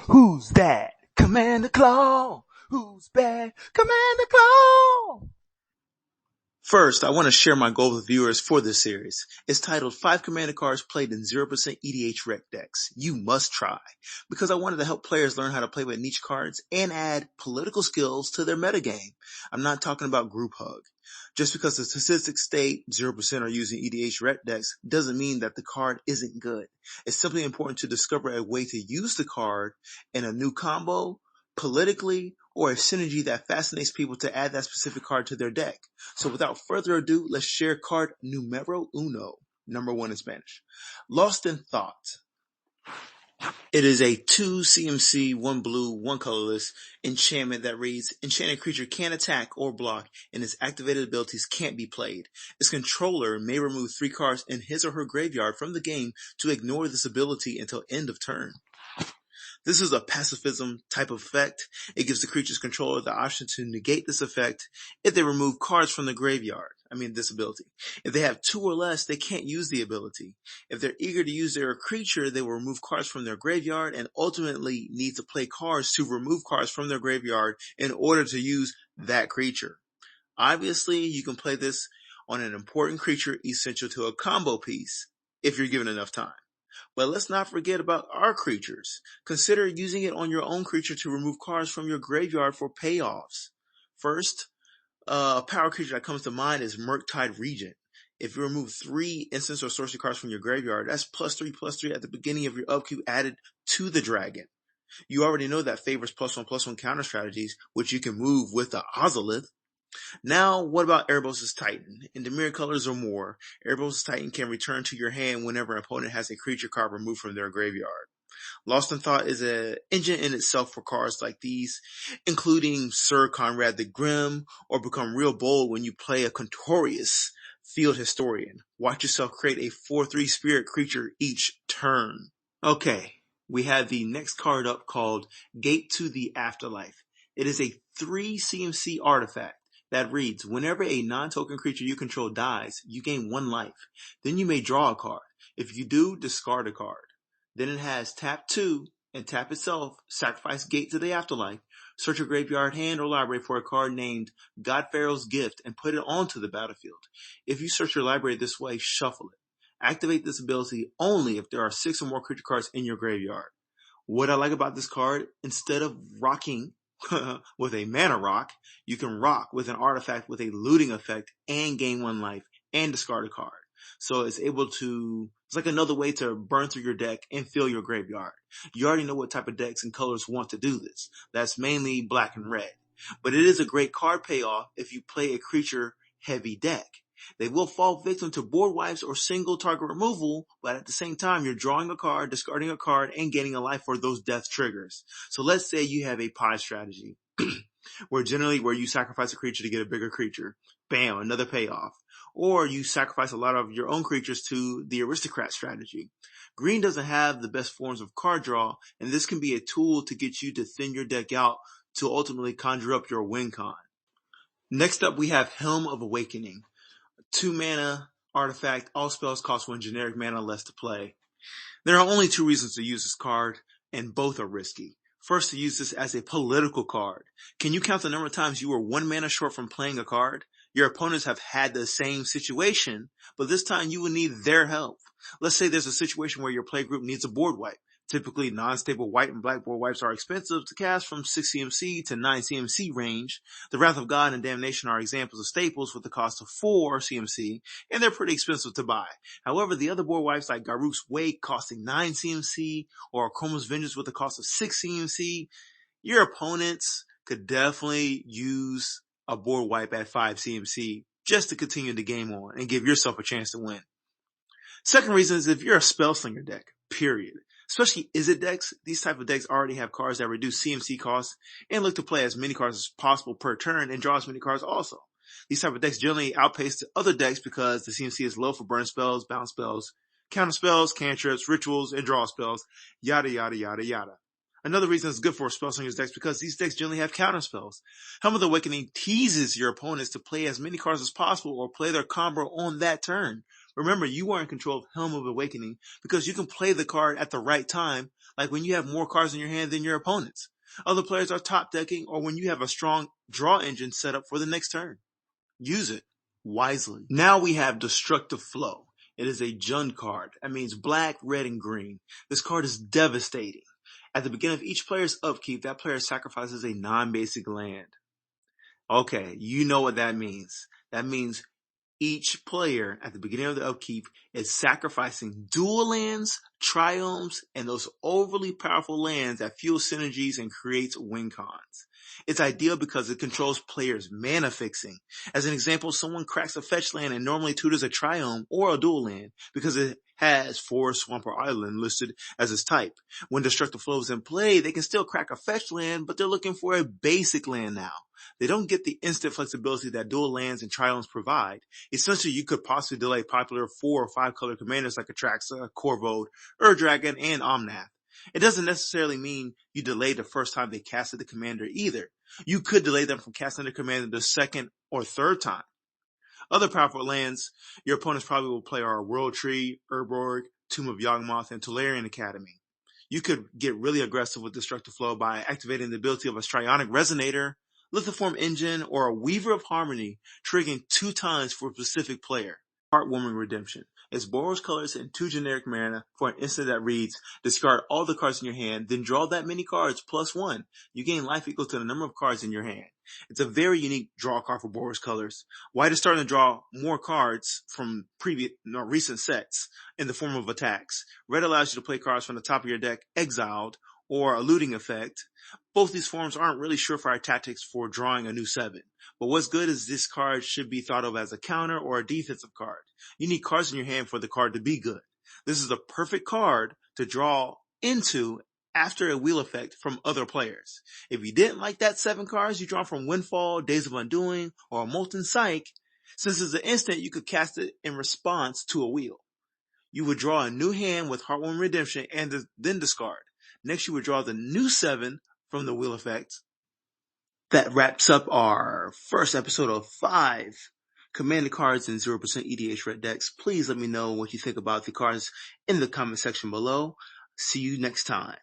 Who's that? Commander Claw. Who's bad? Commander Claw. First, I want to share my goal with viewers for this series. It's titled 5 Commander Cards Played in 0% EDHREC Decks. You must try. Because I wanted to help players learn how to play with niche cards and add political skills to their metagame. I'm not talking about group hug. Just because the statistics state 0% are using EDHREC decks doesn't mean that the card isn't good. It's simply important to discover a way to use the card in a new combo, politically, or a synergy that fascinates people to add that specific card to their deck. So without further ado, let's share card numero uno, number 1 in Spanish. Lost in Thought. It is a 2 CMC, 1 blue, 1 colorless enchantment that reads, enchanted creature can't attack or block and its activated abilities can't be played. Its controller may remove 3 cards in his or her graveyard from the game to ignore this ability until end of turn. This is a pacifism type of effect. It gives the creature's controller the option to negate this effect if they remove cards from the graveyard. This ability. If they have 2 or less, they can't use the ability. If they're eager to use their creature, they will remove cards from their graveyard and ultimately need to play cards to remove cards from their graveyard in order to use that creature. Obviously, you can play this on an important creature essential to a combo piece if you're given enough time. But let's not forget about our creatures. Consider using it on your own creature to remove cards from your graveyard for payoffs. First, a power creature that comes to mind is Murktide Regent. If you remove 3 instance or sorcery cards from your graveyard, that's +3/+3 at the beginning of your upkeep added to the dragon. You already know that favors +1/+1 counter strategies, which you can move with the Ozolith. Now, what about Erebos' Titan? In Demir colors or more, Erebos' Titan can return to your hand whenever an opponent has a creature card removed from their graveyard. Lost in Thought is an engine in itself for cards like these, including Sir Conrad the Grim, or Become Real Bold when you play a Contorious Field Historian. Watch yourself create a 4/3 spirit creature each turn. Okay, we have the next card up called Gate to the Afterlife. It is a 3 CMC artifact that reads, whenever a non-token creature you control dies, you gain 1 life. Then you may draw a card. If you do, discard a card. Then it has tap 2 and tap itself, sacrifice Gate to the Afterlife, search your graveyard, hand, or library for a card named God Pharaoh's Gift and put it onto the battlefield. If you search your library this way, shuffle it. Activate this ability only if there are 6 or more creature cards in your graveyard. What I like about this card, instead of rocking with a mana rock, you can rock with an artifact with a looting effect and gain 1 life and discard a card. So it's like another way to burn through your deck and fill your graveyard. You already know what type of decks and colors want to do this. That's mainly black and red. But it is a great card payoff if you play a creature heavy deck. They will fall victim to board wipes or single target removal, but at the same time, you're drawing a card, discarding a card, and gaining a life for those death triggers. So let's say you have a pie strategy, where you sacrifice a creature to get a bigger creature. Bam, another payoff. Or you sacrifice a lot of your own creatures to the aristocrat strategy. Green doesn't have the best forms of card draw, and this can be a tool to get you to thin your deck out to ultimately conjure up your win con. Next up, we have Helm of Awakening. 2 mana artifact, all spells cost 1 generic mana less to play. There are only 2 reasons to use this card, and both are risky. First, to use this as a political card. Can you count the number of times you were 1 mana short from playing a card? Your opponents have had the same situation, but this time you will need their help. Let's say there's a situation where your playgroup needs a board wipe. Typically, non-stable white and black board wipes are expensive to cast from 6 CMC to 9 CMC range. The Wrath of God and Damnation are examples of staples with the cost of 4 CMC, and they're pretty expensive to buy. However, the other board wipes like Garruk's Wake costing 9 CMC or Chroma's Vengeance with a cost of 6 CMC, your opponents could definitely use a board wipe at 5 CMC just to continue the game on and give yourself a chance to win. Second reason is if you're a Spellslinger deck, period. Especially Izzet decks, these type of decks already have cards that reduce CMC costs and look to play as many cards as possible per turn and draw as many cards also. These type of decks generally outpace the other decks because the CMC is low for burn spells, bounce spells, counter spells, cantrips, rituals, and draw spells, yada yada yada yada. Another reason it's good for Spellslinger's decks because these decks generally have counter spells. Helm of the Awakening teases your opponents to play as many cards as possible or play their combo on that turn. Remember, you are in control of Helm of Awakening because you can play the card at the right time, like when you have more cards in your hand than your opponents. Other players are top decking, or when you have a strong draw engine set up for the next turn. Use it wisely. Now we have Destructive Flow. It is a Jund card. That means black, red, and green. This card is devastating. At the beginning of each player's upkeep, that player sacrifices a non-basic land. Okay, you know what that means. That means each player at the beginning of the upkeep is sacrificing dual lands, triomes, and those overly powerful lands that fuel synergies and creates win cons. It's ideal because it controls players' mana fixing. As an example, someone cracks a fetch land and normally tutors a triome or a dual land because it has forest, swamp, or island listed as its type. When Destructive Flow is in play, they can still crack a fetch land, but they're looking for a basic land now. They don't get the instant flexibility that dual lands and triomes provide. Essentially, you could possibly delay popular 4 or 5 color commanders like Atraxa, Corvode, Ur-Dragon, and Omnath. It doesn't necessarily mean you delay the first time they casted the commander either. You could delay them from casting the commander the second or third time. Other powerful lands your opponents probably will play are World Tree, Urborg, Tomb of Yawgmoth, and Tolarian Academy. You could get really aggressive with Destructive Flow by activating the ability of a Strionic Resonator, Lithiform Engine, or a Weaver of Harmony, triggering 2 times for a specific player. Heartwarming Redemption. It borrows colors and 2 generic mana for an instant that reads, discard all the cards in your hand, then draw that many cards plus 1. You gain life equal to the number of cards in your hand. It's a very unique draw card for Boros colors. White is starting to draw more cards from recent sets in the form of attacks. Red allows you to play cards from the top of your deck exiled, or a looting effect. Both these forms aren't really surefire tactics for drawing a new 7. But what's good is this card should be thought of as a counter or a defensive card. You need cards in your hand for the card to be good. This is the perfect card to draw into after a wheel effect from other players. If you didn't like that 7 cards you draw from Windfall, Days of Undoing, or a Molten Psyche, since it's an instant, you could cast it in response to a wheel. You would draw a new hand with Heartwarming Redemption and then discard. Next, you would draw the new 7 from the wheel effect. That wraps up our first episode of 5 Commander cards in 0% EDHREC decks. Please let me know what you think about the cards in the comment section below. See you next time.